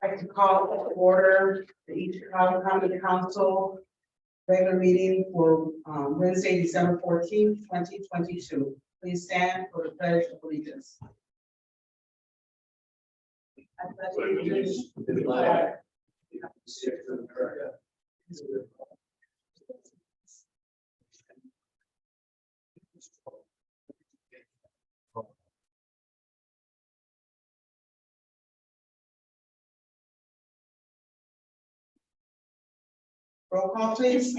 I'd like to call to order the East Chicago County Council regular meeting for Wednesday, December 14th, 2022. Please stand for the pledge of allegiance. I pledge allegiance to the flag of the United States of America. Roll call, please.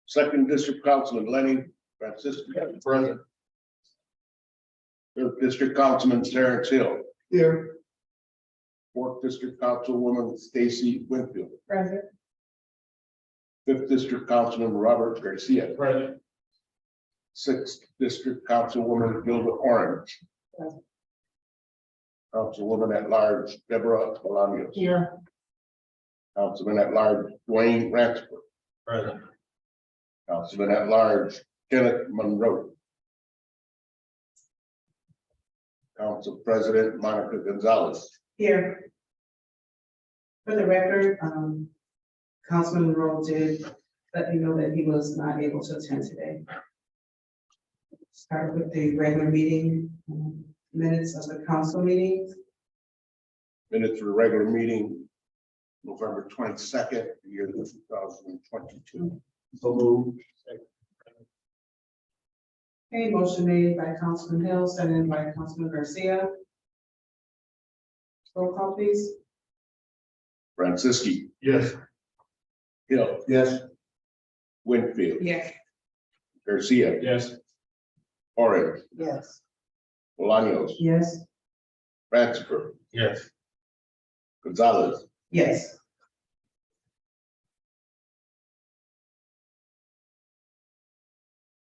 Second District Councilman Lenny Francisco, present. Third District Councilman Terrence Hill. Here. Fourth District Councilwoman Stacy Winfield. Present. Fifth District Councilman Robert Garcia. Present. Sixth District Councilwoman Gilda Orange. Present. Councilwoman at Large Deborah Bolaños. Here. Councilman at Large Dwayne Ransford. Present. Councilman at Large Kenneth Monroe. Council President Monica Gonzalez. Here. For the record, Councilman Monroe did let me know that he was not able to attend today. Start with the regular meeting minutes of the council meetings. Minutes for the regular meeting, November 22nd, year 2022. So moved. Okay, motion made by Councilman Hill, seconded by Councilman Garcia. Roll call, please. Francisci. Yes. Hill. Yes. Winfield. Yes. Garcia. Yes. Orange. Yes. Bolaños. Yes. Ransford. Yes. Gonzalez. Yes.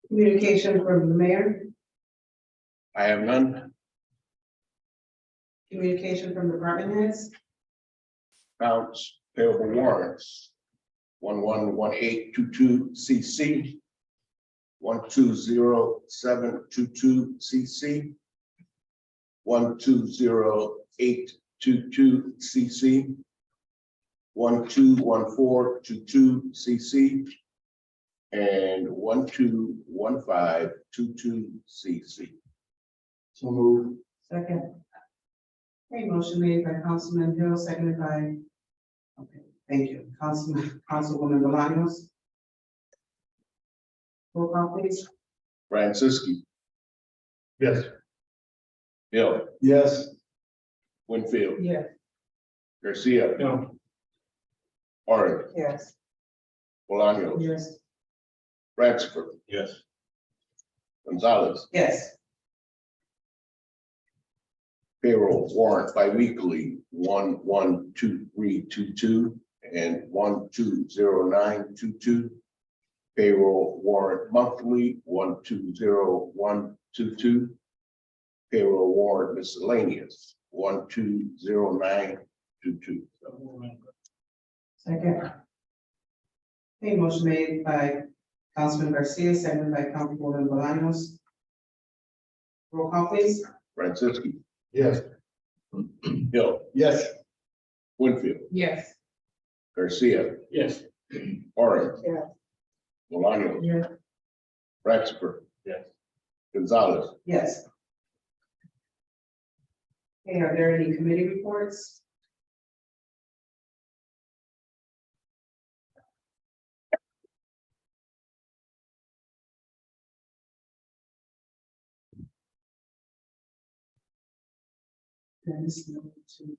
Communication from the mayor, I have none. communication from department heads, Accounts payable warrants. 111822 CC. 120722 CC. 120822 CC. 121422 CC. And 121522 CC. So moved. second. Okay, motion made by Councilman Hill, seconded by, okay, thank you, Councilwoman Bolaños. Roll call, please. Francisci. Yes. Hill. Yes. Winfield. Yes. Garcia. No. Orange. Yes. Bolaños. Yes. Ransford. Yes. Gonzalez. Yes. Payroll warrant biweekly 112322 and 120922. Payroll warrant monthly 120122. Payroll warrant miscellaneous 120922. Second. Okay, motion made by Councilman Garcia, seconded by Councilwoman Bolaños. Roll call, please. Francisci. Yes. Hill. Yes. Winfield. Yes. Garcia. Yes. Orange. Yes. Bolaños. Yes. Ransford. Yes. Gonzalez. Yes. Okay, are there any committee reports? I miss the other two?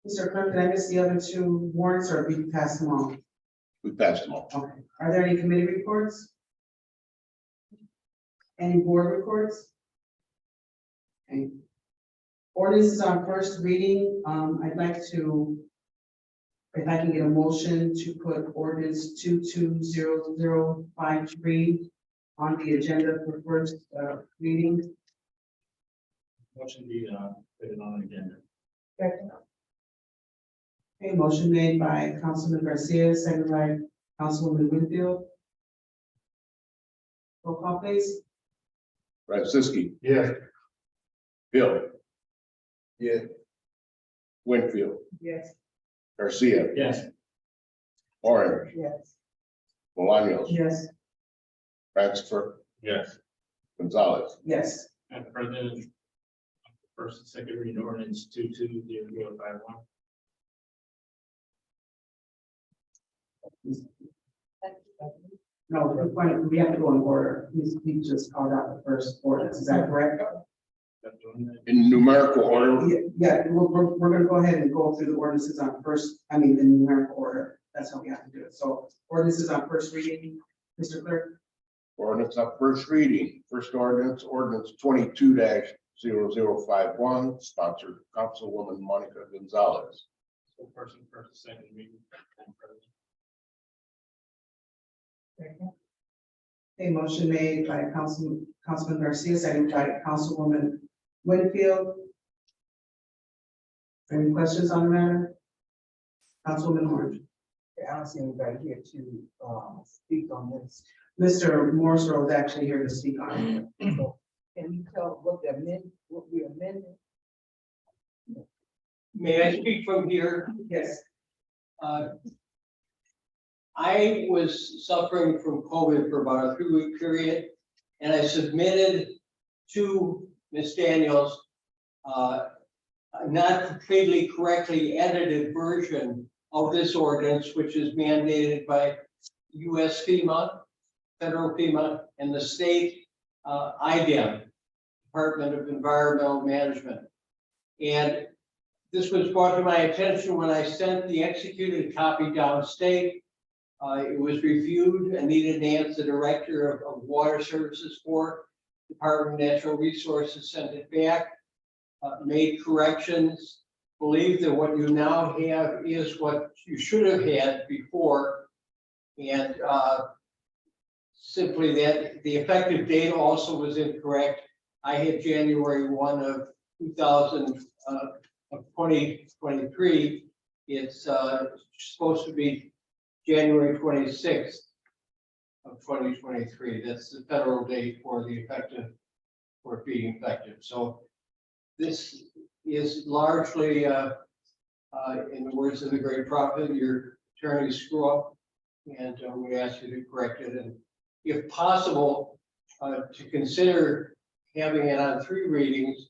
Mr. Clerk, did I miss the other two warrants or we passed them all? We passed them all. Okay. Are there any committee reports? Any board reports? Okay. Ordinance is on first reading. I'd like to, if I can get a motion to put ordinance 220053 on the agenda for first reading. Motion be, put it on again. Okay, motion made by Councilman Garcia, seconded by Councilwoman Winfield. Roll call, please. Franciski, Yes. Hill, Yes. Winfield, Yes. Garcia, Yes. Orange, Yes. Bolaños, Yes. Ratchford, Yes. Gonzalez. Yes. Madam President, first and second reading ordinance 220051. No, we have to go in order. He just called out the first ordinance. Is that correct? In numerical order, Yeah, we're gonna go ahead and go through the ordinances on first, in numerical order. That's how we have to do it. So ordinances on first reading, Mr. Clerk. ordinance on first reading, first ordinance 22-0051, sponsored Councilwoman Monica Gonzalez. So first and second reading. Madam President. A motion made by Councilman Garcia, seconded by Councilwoman Winfield. Any questions on the matter? Councilwoman Orange. I don't see anybody here to speak on this. Mr. Morrisroe is actually here to speak on it. So can you tell what what we amended? May I speak from here? Yes. I was suffering from COVID for about a 3-week period, and I submitted to Ms. Daniels not completely correctly edited version of this ordinance, which is mandated by US FEMA, federal FEMA, and the state IDEM, Department of Environmental Management. And this was brought to my attention when I sent the executed copy downstate. It was reviewed. Anita Nance, the Director of Water Services for Department of Natural Resources, sent it back, made corrections, believed that what you now have is what you should have had before. And simply that the effective date also was incorrect. I had January 1 of 2023. It's supposed to be January 26th of 2023. That's the federal date for the effective, for it being effective. So this is largely, in the words of the great prophet, your attorney screw up, and we ask you to correct it. And if possible, to consider having it on 3 readings,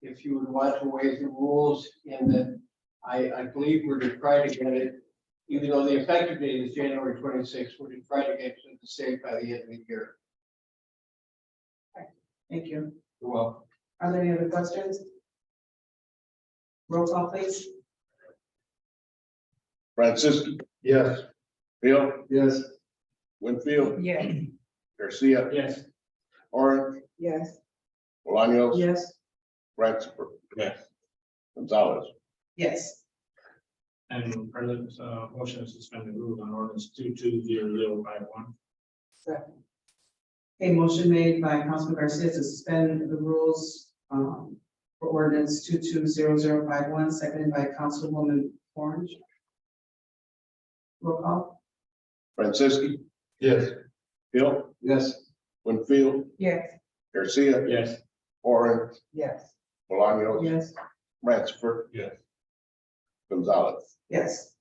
if you would want to waive the rules, and that I believe we're to try to get it, even though the effective date is January 26th, we're to try to get it to the state by the end of the year. Thank you. You're welcome. Are there any other questions? Roll call, please. Franciski, Yes. Hill, Yes. Winfield, Yes. Garcia, Yes. Orange, Yes. Bolaños, Yes. Ratchford, Yes. Gonzalez. Yes. And President, motion to suspend the rules on ordinance 220051. Second. A motion made by Councilman Garcia to suspend the rules for ordinance 220051, seconded by Councilwoman Orange. Roll call. Franciski, Yes. Hill, Yes. Winfield, Yes. Garcia, Yes. Orange, Yes. Bolaños, Yes. Ratchford, Yes. Gonzalez. Yes.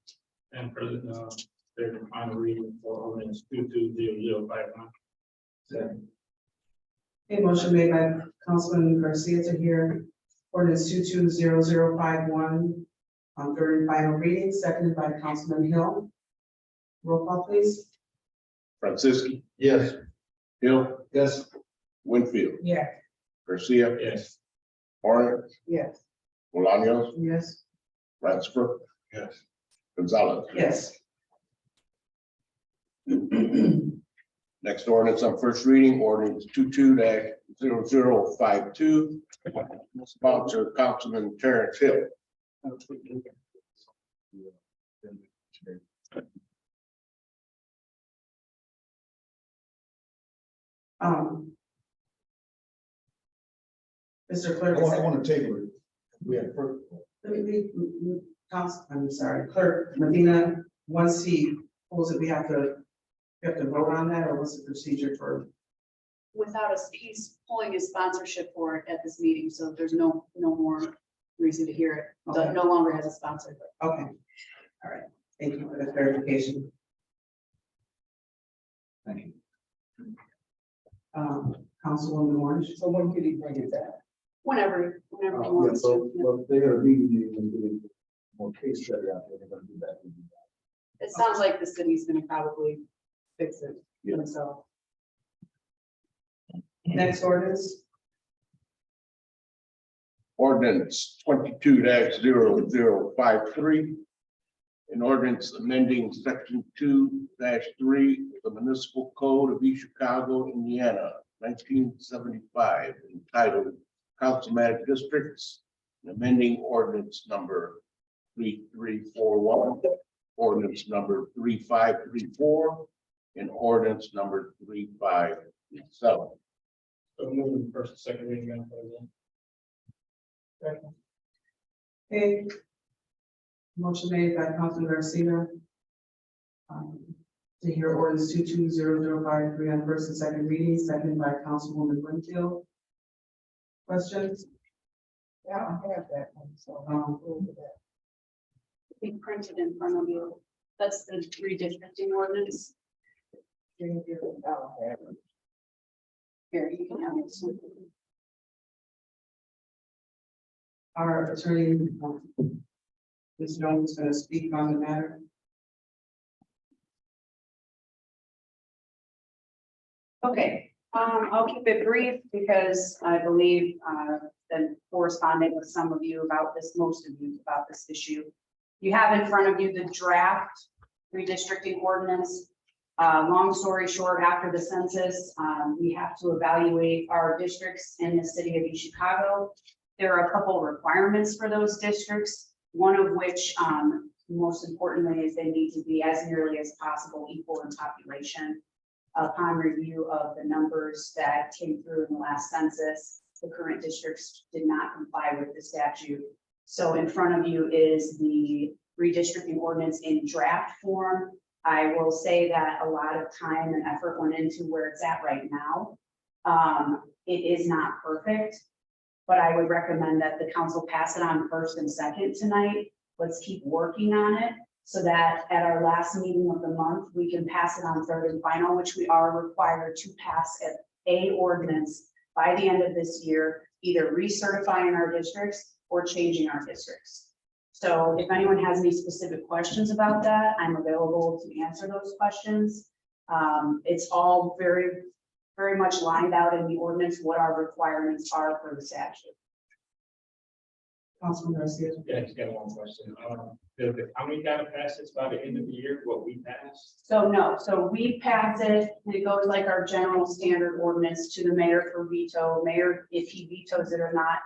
And President, third and final reading for ordinance 220051. Second. A motion made by Councilman Garcia to hear ordinance 220051 on 3rd and final reading, seconded by Councilman Hill. Roll call, please. Franciski, Yes. Hill, Yes. Winfield, Yes. Garcia, Yes. Orange, Yes. Bolaños, Yes. Ratchford. Yes. Gonzalez. Yes. Next ordinance on first reading, ordinance 22-0052. Sponsor Councilman Terrence Hill. Mr. Clerk. I want to table it. We have first. I'm sorry, Clerk Medina, once he pulls it, we have to vote on that, or what's the procedure for? Without us, he's pulling his sponsorship for it at this meeting, so there's no more reason to hear it. So it no longer has a sponsor. Okay, all right, thank you for the clarification. Thank you. Councilwoman Orange. So when could he bring it back? Whenever he Yeah, wants so, to. Yeah. well, they had a meeting, they're going to do more case study out there, they're going to do that. It sounds like the city's gonna probably fix it Yeah. themselves. Next ordinance. Ordinance 22-0053. An ordinance amending section 2-3 of the municipal code of East Chicago, Indiana, 1975, entitled Councilmanic Districts, and amending ordinance number 3341, ordinance number 3534, and ordinance number 3537. So moving first and second reading, Madam President. Okay. Motion made by Councilman Garcia. To hear ordinance 22-0053 on first and second reading, seconded by Councilwoman Winfield. Questions? Yeah, I don't have that one, so. Over that. Be printed in front of you. That's the redistricting ordinance. I don't have it. Here, you can have it. Our attorney, Ms. Jones, is going to speak on the matter. Okay, I'll keep it brief because I believe been corresponding with some of you about this, most of you about this issue. You have in front of you the draft redistricting ordinance. Long story short, after the census, we have to evaluate our districts in the city of East Chicago. There are a couple of requirements for those districts, one of which, most importantly, is they need to be as nearly as possible equal in population. Upon review of the numbers that came through in the last census, the current districts did not comply with the statute. So in front of you is the redistricting ordinance in draft form. I will say that a lot of time and effort went into where it's at right now. It is not perfect, but I would recommend that the council pass it on first and second tonight. Let's keep working on it so that at our last meeting of the month, we can pass it on third and final, which we are required to pass at a ordinance by the end of this year, either recertifying our districts or changing our districts. So if anyone has any specific questions about that, I'm available to answer those questions. It's all very, very much lined out in the ordinance, what our requirements are for the statute. Councilman Garcia. Yeah, just got one question. Does the county gotta pass this by the end of the year, what we passed? So no, so we pass it, and it goes like our general standard ordinance to the mayor for veto. Mayor, if he vetoes it or not.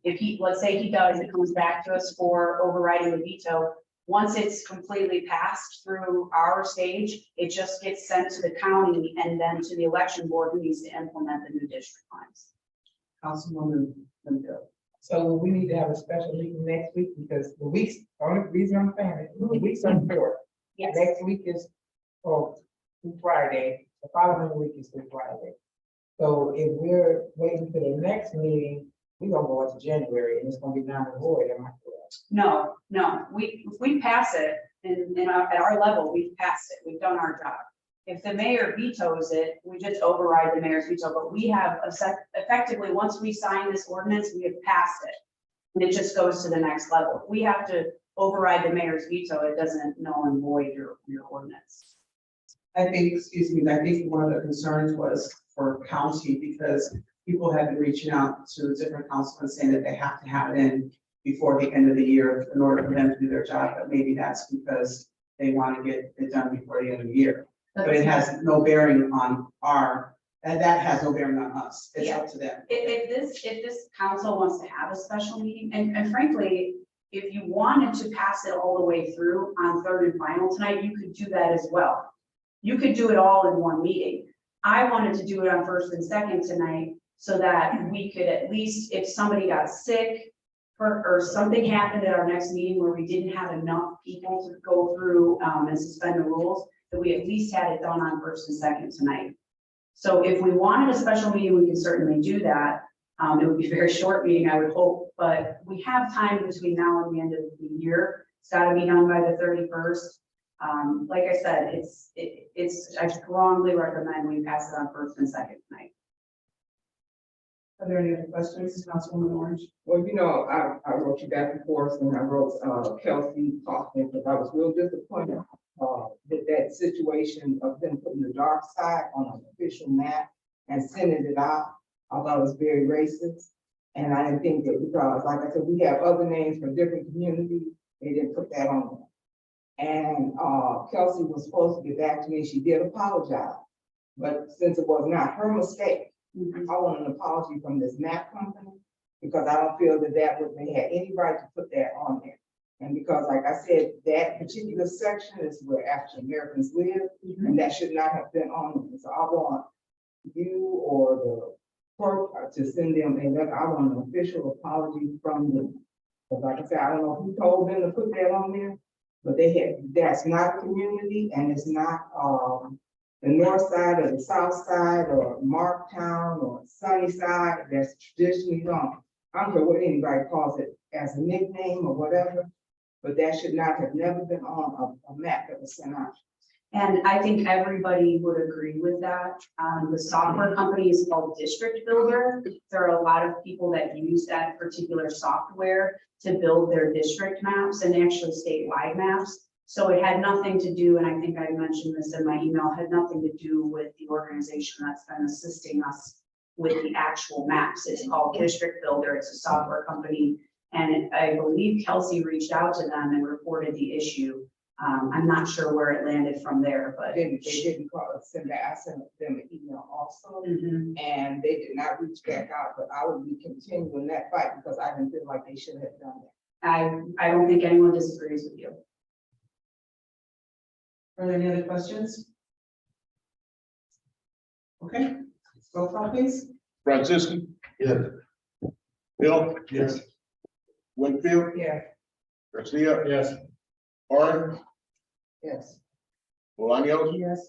If he, let's say he does, it comes back to us for overriding the veto. Once it's completely passed through our stage, it just gets sent to the county and then to the election board who needs to implement the new district lines. Councilwoman Winfield. So we need to have a special meeting next week because the weeks, only reason I'm saying it, the weeks are short. Yes. Next week is, through Friday, the following week is through Friday. So if we're waiting for the next meeting, we're gonna go into January and it's gonna be down the road, am I correct? No, if we pass it at our level, we've passed it, we've done our job. If the mayor vetoes it, we just override the mayor's veto, but we have effectively, once we sign this ordinance, we have passed it. And it just goes to the next level. If we have to override the mayor's veto, it doesn't null and void your ordinance. I think, excuse me, I think one of the concerns was for county because people have been reaching out to different councilmen saying that they have to have it in before the end of the year in order for them to do their job, but maybe that's because they want to get it done before the end of the year. But it has no bearing on that has no bearing on us. It's up to them. If this council wants to have a special meeting, and frankly, if you wanted to pass it all the way through on third and final tonight, you could do that as well. You could do it all in one meeting. I wanted to do it on first and second tonight so that we could at least, if somebody got sick or something happened at our next meeting where we didn't have enough people to go through and suspend the rules, that we at least had it done on first and second tonight. So if we wanted a special meeting, we can certainly do that. It would be a very short meeting, I would hope, but we have time between now and the end of the year. It's got to be done by the 31st. Like I said, I strongly recommend we pass it on first and second tonight. Are there any other questions, Councilwoman Orange? Well, you know, I wrote you back and forth and I wrote Kelsey talking because I was real disappointed with that situation of them putting the dark side on an official map and sending it out. I thought it was very racist. And I didn't think that because, like I said, we have other names from different communities. They didn't put that on there. And Kelsey was supposed to get back to me. She did apologize. But since it was not her mistake, I want an apology from this map company because I don't feel that they had any right to put that on there. And because, like I said, that particular section is where African Americans live, and that should not have been on there. So I want you or the clerk to send them a letter. I want an official apology from them. Because, like I said, I don't know who told them to put that on there, but that's not a community, and it's not the north side or the south side or Marktown or Sunnyside. That's traditionally known. I don't care what anybody calls it as a nickname or whatever, but that should not have never been on a map that was sent out. And I think everybody would agree with that. The software company is called District Builder. There are a lot of people that use that particular software to build their district maps and actually statewide maps. So it had nothing to do, and I think I mentioned this in my email, had nothing to do with the organization that's been assisting us with the actual maps. It's called District Builder. It's a software company. And I believe Kelsey reached out to them and reported the issue. I'm not sure where it landed from there, but They didn't call us, I sent them an email also, and they did not reach back out, but I would be continuing that fight because I didn't feel like they should have done that. I don't think anyone disagrees with you. Are there any other questions? Okay, roll call please. Franciscan. Yes. Bill. Yes. Winfield. Yeah. Garcia. Yes. Orange. Yes. Bolaños. Yes.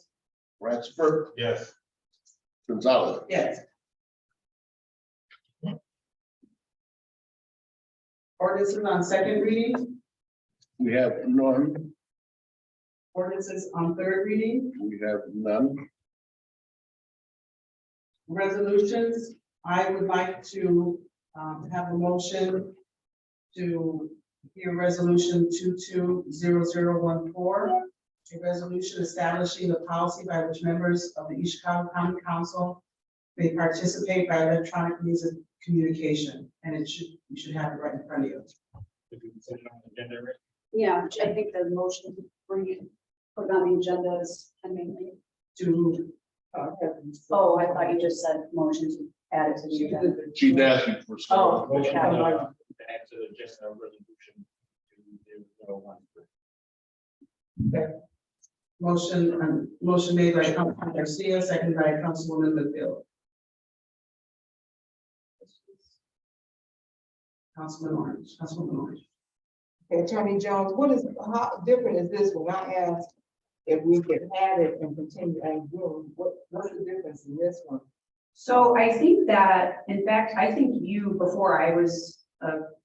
Ratchford. Yes. Gonzalez. Yes. Ordinances on second reading, We have none. ordinances on third reading, We have none. resolutions. I would like to have a motion to hear resolution 220014, a resolution establishing the policy by which members of the East Chicago County Council may participate by electronic means of communication, and you should have it right in front of you. If you consider it on the agenda, right? Yeah, I think the motion for you put on the agenda is mainly. To Oh, I thought you just said motion to add it to the agenda. She's asking for. Oh, Motion okay. to add to the agenda resolution to 013. motion made by Councilman Garcia, seconded by Councilwoman Winfield. Councilwoman Orange. Attorney Jones, how different is this when I asked if we could have it and continue and do, what's the difference in this one? So I think that, in fact, I think you, before I was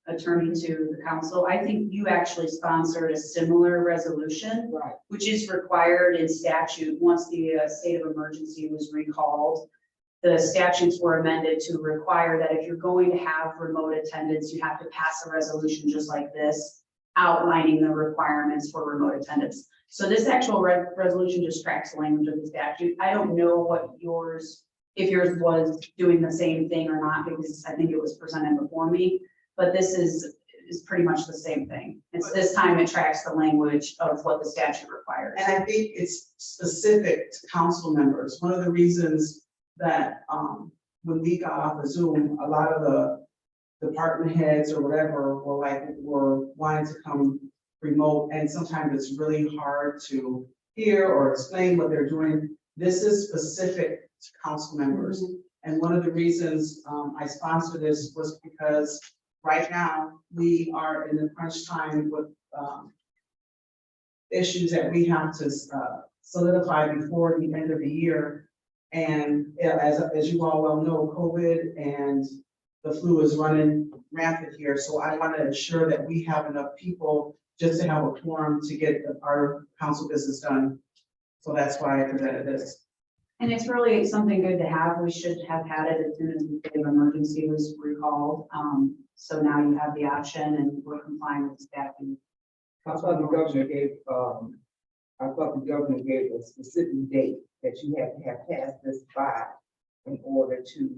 attorney to the council, I think you actually sponsored a similar resolution, Right. which is required in statute. Once the state of emergency was recalled, the statutes were amended to require that if you're going to have remote attendance, you have to pass a resolution just like this, outlining the requirements for remote attendance. So this actual resolution just tracks the language of the statute. I don't know what yours if yours was doing the same thing or not, because I think it was presented before me. But this is pretty much the same thing. It's this time it tracks the language of what the statute requires. And I think it's specific to council members. One of the reasons that, when we got off of Zoom, a lot of the department heads or whatever were wanting to come remote, and sometimes it's really hard to hear or explain what they're doing. This is specific to council members. And one of the reasons, I sponsored this was because right now, we are in the crunch time with, issues that we have to, solidify before the end of the year. And as you all well know, COVID and the flu is running rampant here. So I want to ensure that we have enough people just to have a quorum to get our council business done. So that's why I presented this. And it's really something good to have. We should have had it as soon as the state of emergency was recalled. So now you have the option and we're complying with staffing. I thought the governor gave a specific date that you had to have passed this by in order to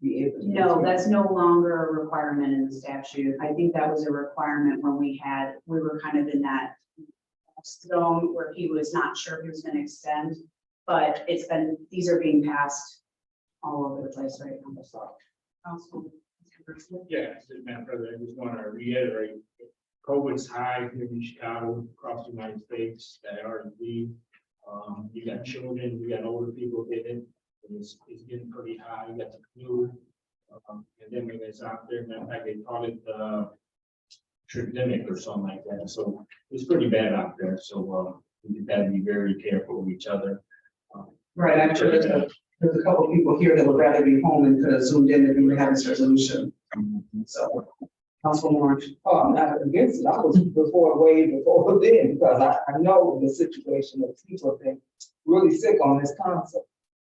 be able to. No, that's no longer a requirement in the statute. I think that was a requirement when we were kind of in that zone where he was not sure if he was going to extend, but these are being passed all over the place right now. So, Council. Yeah, Madam President, I just want to reiterate, COVID's high here in Chicago, across the United States, that already leave. You got children, you got older people getting, it's getting pretty high, you got the flu. And then when it's out there, matter of fact, they call it tridemic or something like that, so it's pretty bad out there, so we got to be very careful with each other. Right, I'm sure there's a couple of people here that would rather be home and could have zoomed in if we had this resolution. So, Councilwoman Orange. Oh, I'm not against it. I was way before then, because I know the situation that people have been really sick on this concept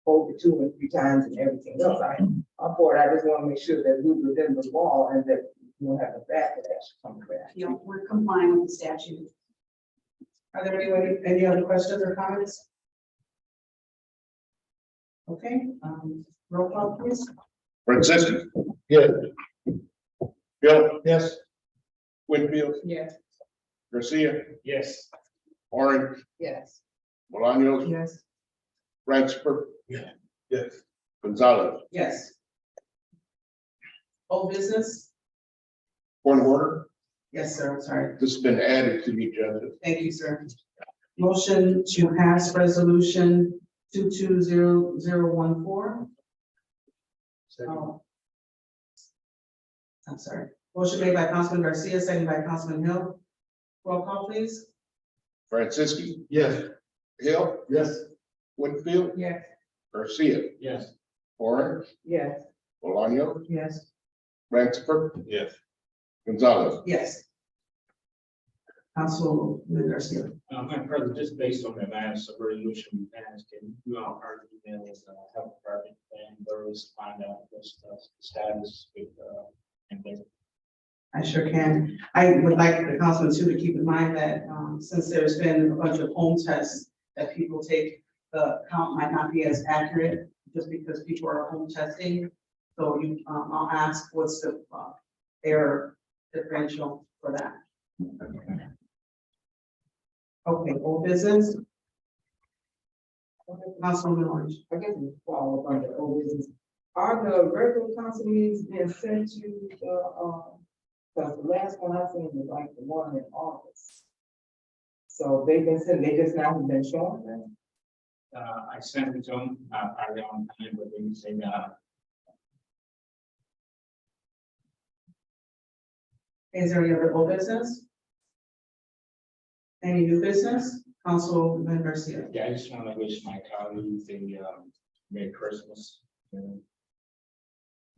over 2 and 3 times and everything else. I'm for it. I just want to make sure that we're within the law and that we don't have the backlash coming back. you know, we're complying with the statute. Are there any other questions or comments? Okay, roll call please. Francisco. Yes. Bill. Yes. Winfield. Yes. Garcia. Yes. Orange. Yes. Bolaños. Yes. Francisco. Yes. Gonzalez. Yes. Old business? Point of order. Yes, sir, I'm sorry. This has been added to the agenda. Thank you, sir. Motion to pass resolution 220014. Oh. I'm sorry. Motion made by Councilman Garcia, seconded by Councilman Hill. Roll call, please. Francisco. Yes. Hill. Yes. Winfield. Yes. Garcia. Yes. Orange. Yes. Bolaños. Yes. Francisco. Yes. Gonzalez. Yes. Councilman Garcia. Madam President, just based on the last resolution we passed, can you all heard emails, health department and those find out what's the status with, and they. I sure can. I would like the councilman too to keep in mind that, since there's been a bunch of home tests that people take, the count might not be as accurate just because people are home testing. So I'll ask what's the, error differential for that. Okay, old business. Councilwoman Orange. I guess we follow up on the old business. Are the regular council meetings being sent to because the last one I seen was like the one in August. So they've been sent, they just now have been showing them. I sent it to them, probably on time, but they say, Is there any other old business? Any new business? Councilman Garcia. yeah, I just want to wish my colleagues a Merry Christmas and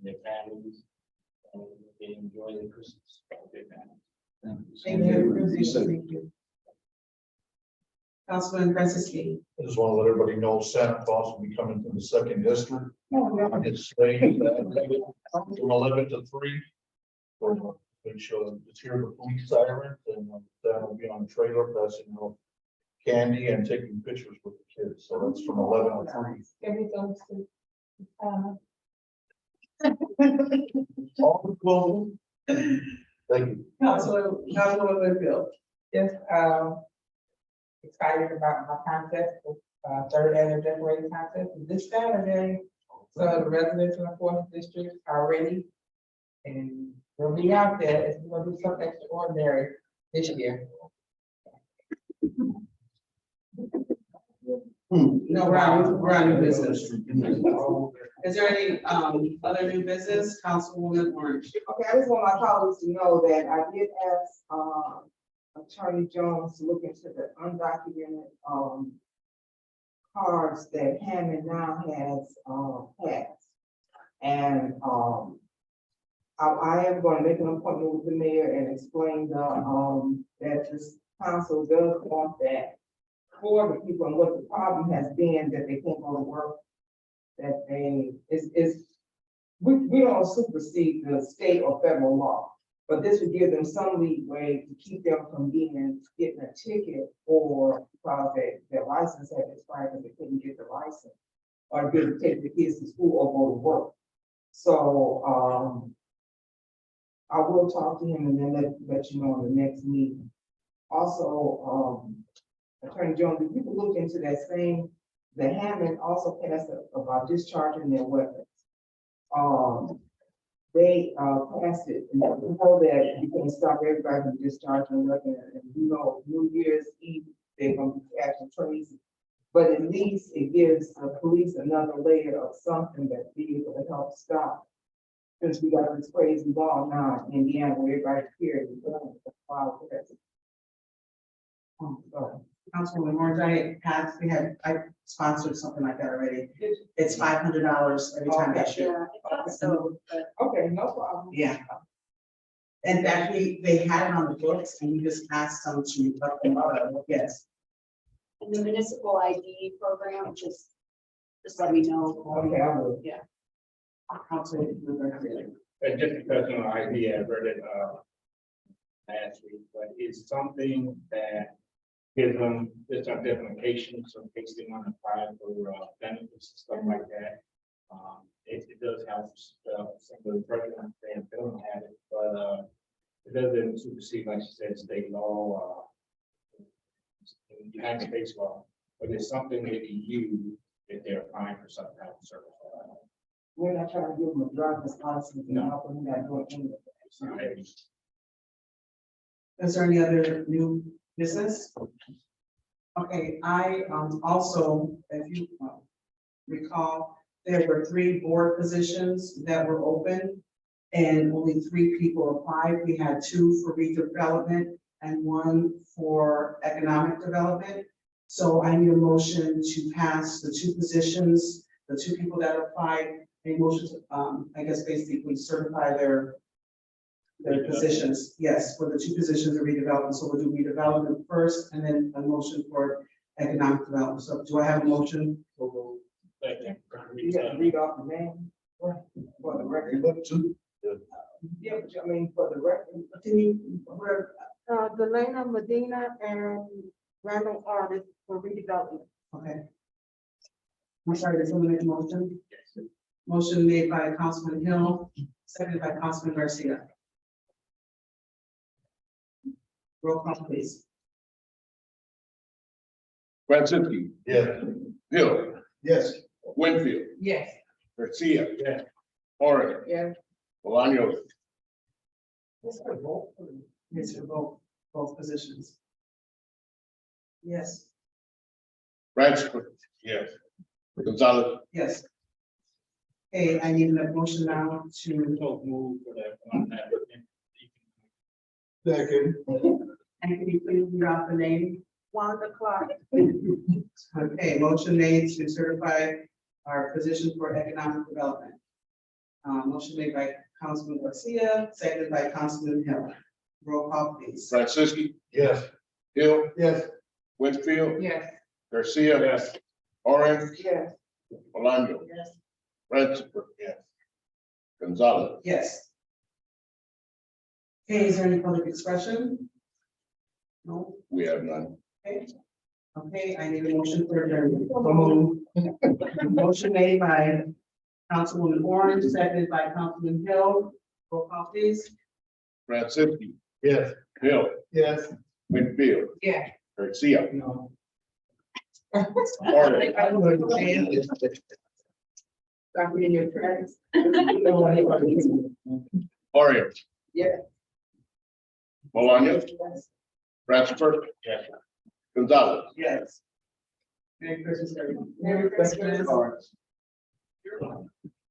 their families. And they enjoy their Christmas. Thank you. Thank you. Councilman Francisco. I just want to let everybody know Santa Claus will be coming from the second district. It's staying from 11 to 3. So make sure it's here the police sirens and then will be on the trailer passing out candy and taking pictures with the kids. So that's from 11 to 3. All the closing. Thank you. Councilwoman Whitfield. Yes, excited about my contest, third annual decorating contest this Saturday. So the residents in the fourth district are ready. And we'll be out there, it's gonna do something extraordinary this year. No, we're on new business. Is there any, other new business, Councilwoman Orange? Okay, I just want my colleagues to know that I did ask, Attorney Jones to look into the undocumented, cards that Hammond now has. And, I am going to make an appointment with the mayor and explain that this council does want that for the people, and what the problem has been, that they can't go to work. That we don't supersede the state or federal law, but this would give them some leeway to keep them from getting a ticket, or because their license had expired and they couldn't get the license, or be able to take the kids to school or go to work. So, I will talk to him and then let you know in the next meeting. Also, Attorney Jones, if you could look into that same, the Hammond also passed about discharging their weapons. They passed it, and you know that you can stop everybody from discharging weapons, and you know, New Year's Eve, they're gonna be catching crazy. But at least it gives the police another layer of something that be able to help stop. Since we got this crazy law now in Indiana where everybody's here, Councilwoman Orange, I sponsored something like that already. It's $500 every time they shoot. Yeah, I thought so, but okay, no problem. Yeah. And actually, they had it on the books and you just asked them to let them know, yes. and the municipal ID program, just let me know. Okay, I will. Yeah. Councilwoman. And just because, you know, I read it, last week, but it's something that gives them just identification, so in case they want to apply for benefits and stuff like that. It does help some of the president and don't have it, but it doesn't supersede, like you said, state law, United States law, but it's something they can use if they're applying for some kind of service. We're not trying to give them a driver's license and help them not doing anything. Is there any other new business? Okay, I also, if you recall, there were 3 board positions that were open and only 3 people applied. We had 2 for redevelopment and 1 for economic development. So I need a motion to pass the 2 positions, the 2 people that applied, a motion to, I guess, basically certify their positions. Yes, for the 2 positions of redevelopment. So we'll do redevelopment first and then a motion for economic development. So do I have a motion? You have to read off the name for the record. Yeah, but I mean, for the record. Can you, Delana Medina and Randall Artist for redevelopment. okay. I'm sorry, did someone make a motion? Motion made by Councilman Hill, seconded by Councilman Garcia. Roll call, please. Francis. Yes. Hill. Yes. Winfield. Yes. Garcia. Yeah. Orange. Yeah. Bolaños. Yes, for both. Yes, for both positions. Yes, Francis. Yes. Gonzalez. yes. Okay, I need a motion now to, Don't move for that. On that. Second. and can you please read off the name? Wanda Clark. Okay, motion made to certify our position for economic development. Motion made by Councilman Garcia, seconded by Councilman Hill. Roll call, please. Francis. Yes. Hill. Yes. Winfield. Yes. Garcia. Yes. Orange. Yes. Bolaños. Yes. Francis. Yes. Gonzalez. Yes. Okay, is there any public expression? No? We have none. Okay. Okay, I need a motion for adjournment. So moved. Motion made by Councilwoman Orange, seconded by Councilman Hill. Roll call please. Franceschi, Yes. Hill, Yes. Winfield, Yeah. Garcia, No. Carter, Stop in your tracks. Orion. Yeah. Maloney, Ratchford. Yes. Gonzalez. Yes. Merry Christmas, everyone. Merry Christmas.